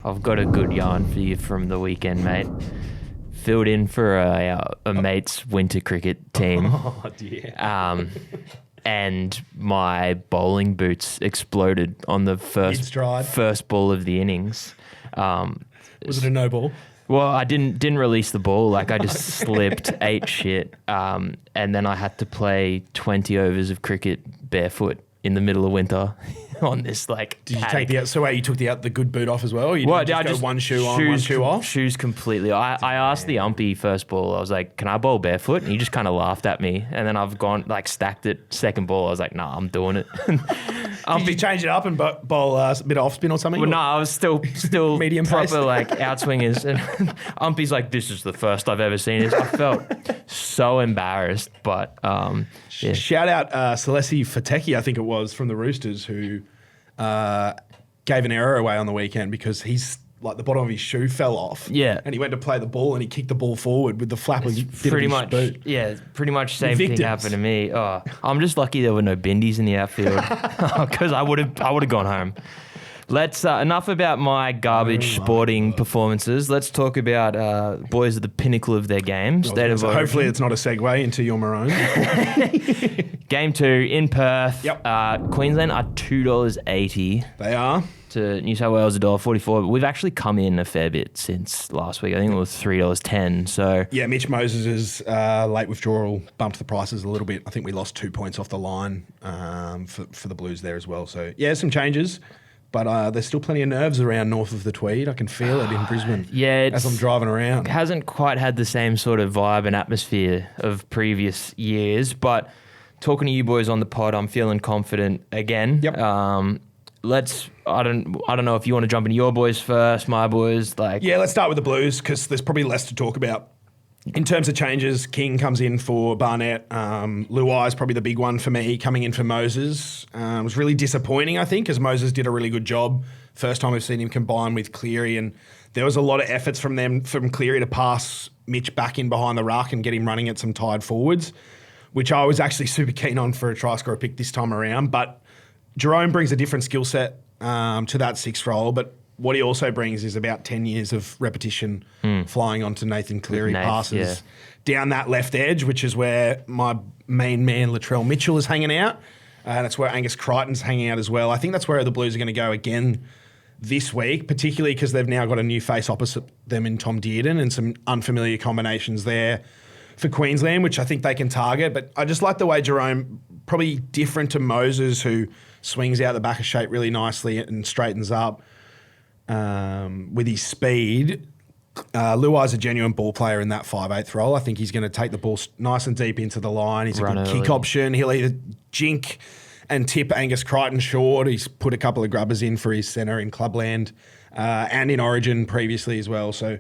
I've got a good yarn for you from the weekend, mate. Filled in for a mate's winter cricket team. Oh, dear. And my bowling boots exploded on the first ball of the innings. Was it a no ball? Well, I didn't release the ball. Like, I just slipped, ate shit, and then I had to play 20 overs of cricket barefoot in the middle of winter on this, like, Did you paddock. take you took the good boot off as well? Or you Well, didn't just go one shoe on, one shoe off? Shoes completely. I asked the umpy first ball, I was like, can I bowl barefoot? And he just kind of laughed at me. And then I've gone, like, stacked it. Second ball, I was like, nah, I'm doing it. Did you change it up and bowl a bit of off spin or something? Well, no, I was still Medium proper, pace? like, outswingers. And umpy's like, this is the first I've ever seen this. I felt so embarrassed, but yeah. Shout out Celesi Fateki, I think it was, from the Roosters, who gave an error away on the weekend because he's like the bottom of his shoe fell off. Yeah. And he went to play the ball and he kicked the ball forward with the flap of his boot. Yeah, pretty much same thing happened to me. Oh, I'm just lucky there were no bindies in the outfield because I would have gone home. Let's enough about my garbage sporting performances. Let's talk about boys at the pinnacle of their game. Hopefully it's not a segue into your maroon. Game 2 in Perth. Yep. Queensland are $2.80. They are. To New South Wales $1.44. But we've actually come in a fair bit since last week. I think it was $3.10. So yeah, Mitch Moses' late withdrawal bumped the prices a little bit. I think we lost 2 points off the line for the Blues there as well. So yeah, some changes. But there's still plenty of nerves around north of the Tweed. I can feel it in Brisbane as I'm driving around. It hasn't quite had the same sort of vibe and atmosphere of previous years. But talking to you boys on the pod, I'm feeling confident again. Yep. I don't know if you want to jump into your boys first, my boys. Yeah, let's start with the Blues because there's probably less to talk about. In terms of changes, King comes in for Barnett. Luai is probably the big one for me, coming in for Moses. It was really disappointing, I think, because Moses did a really good job. First time we've seen him combine with Cleary, and there was a lot of efforts from Cleary to pass Mitch back in behind the ruck and get him running at some tired forwards, which I was actually super keen on for a try scorer pick this time around. But Jerome brings a different skill set to that sixth role, but what he also brings is about 10 years of repetition flying onto Nathan Cleary passes down that left edge, which is where my main man Latrell Mitchell is hanging out. And it's where Angus Crichton's hanging out as well. I think that's where the Blues are going to go again this week, particularly because they've now got a new face opposite them in Tom Dearden and some unfamiliar combinations there for Queensland, which I think they can target. But I just like the way Jerome, probably different to Moses, who swings out the back of shape really nicely and straightens up. With his speed, Luai's a genuine ball player in that 5/8 role. I think he's going to take the ball nice and deep into the line. He's a good kick option. He'll either jink and tip Angus Crichton short. He's put a couple of grubbers in for his centre in Clubland and in Origin previously as well. So,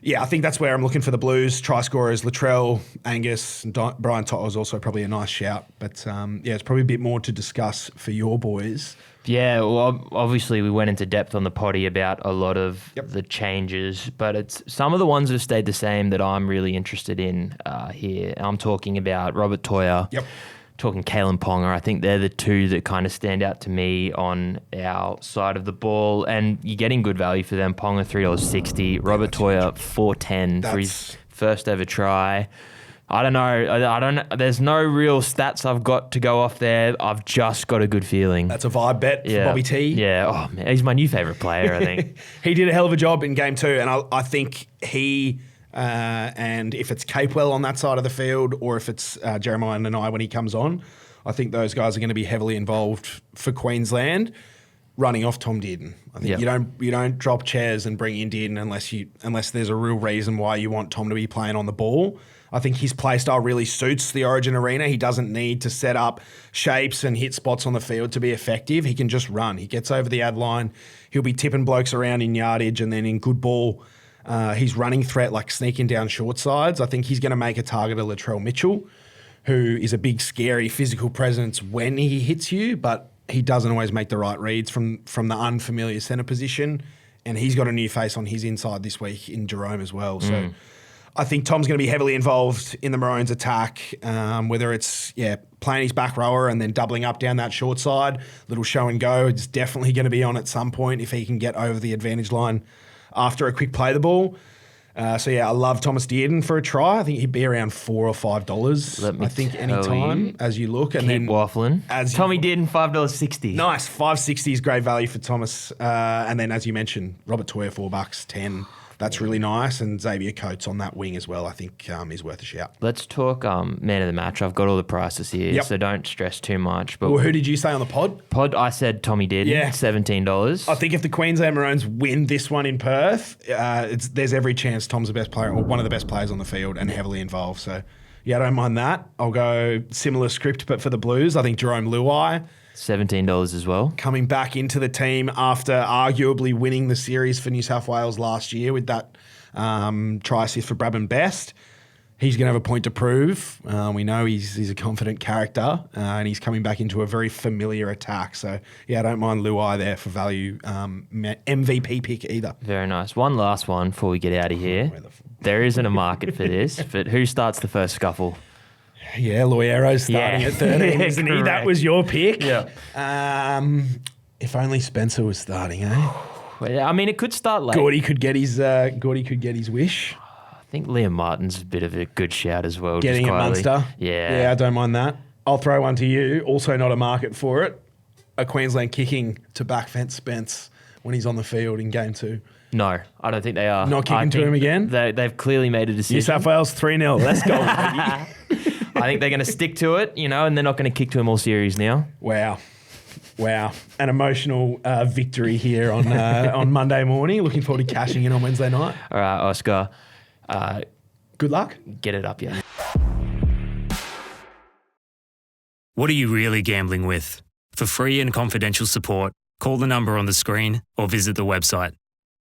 yeah, I think that's where I'm looking for the Blues. Try scorers, Latrell, Angus, and Brian Toto is also probably a nice shout. But, yeah, it's probably a bit more to discuss for your boys. Yeah, well, obviously we went into depth on the potty about a lot of the changes, but it's some of the ones that have stayed the same that I'm really interested in here. I'm talking about Robert Toya, talking Kalen Ponga. I think they're the two that kind of stand out to me on our side of the ball, and you're getting good value for them. Ponga $3.60, Robert Toya $4.10 for his first ever try. I don't know. There's no real stats I've got to go off there. I've just got a good feeling. That's a vibe bet for Bobby T. Yeah. Oh, man. He's my new favourite player, I think. He did a hell of a job in game 2, and I think he and if it's Capewell on that side of the field or if it's Jeremiah Nanai when he comes on, I think those guys are going to be heavily involved for Queensland, running off Tom Dearden. I think you don't drop chairs and bring in Dearden unless there's a real reason why you want Tom to be playing on the ball. I think his play style really suits the Origin arena. He doesn't need to set up shapes and hit spots on the field to be effective. He can just run. He gets over the ad line. He'll be tipping blokes around in yardage, and then in good ball, his running threat, like sneaking down short sides. I think he's going to make a target of Latrell Mitchell, who is a big, scary physical presence when he hits you, but he doesn't always make the right reads from the unfamiliar centre position. And he's got a new face on his inside this week in Jerome as well. So I think Tom's going to be heavily involved in the Maroons' attack, whether it's playing his back rower and then doubling up down that short side, little show and go. It's definitely going to be on at some point if he can get over the advantage line after a quick play the ball. I love Thomas Dearden for a try. I think he'd be around $4 or $5. I think any time as you look and keep then waffling. Tommy Dearden $5.60. Nice, $5.60 is great value for Thomas. And then as you mentioned, Robert Toyer $4, $10. That's really nice. And Xavier Coates on that wing as well, I think is worth a shout. Let's talk man of the match. I've got all the prices here, so don't stress too much. But who did you say on the pod? I said Tommy Dearden, $17. I think if the Queensland Maroons win this one in Perth, there's every chance Tom's the best player or one of the best players on the field and heavily involved. So, I don't mind that. I'll go similar script, but for the Blues, I think Jerome Luai. $17 as well. Coming back into the team after arguably winning the series for New South Wales last year with that try assist for Brabham Best. He's going to have a point to prove. We know he's a confident character and he's coming back into a very familiar attack. So, I don't mind Luai there for value. MVP pick either. Very nice. One last one before we get out of here. There isn't a market for this, but who starts the first scuffle? Yeah, Loiero's starting at 13, isn't he? That was your pick. Yeah. If only Spencer was starting, eh? Well, I mean, it could start late. Gordy could get his wish. I think Liam Martin's a bit of a good shout as well. Getting at Munster. Yeah, I don't mind that. I'll throw one to you. Also not a market for it. A Queensland kicking to back fence Spence when he's on the field in game 2. No, I don't think they are. Not kicking to him again? They've clearly made a decision. New South Wales 3-0. Let's go, baby. I think they're going to stick to it, and they're not going to kick to him all series now. Wow. An emotional victory here on Monday morning. Looking forward to cashing in on Wednesday night. All right, Oscar. Good luck. Get it up, yeah. What are you really gambling with? For free and confidential support, call the number on the screen or visit the website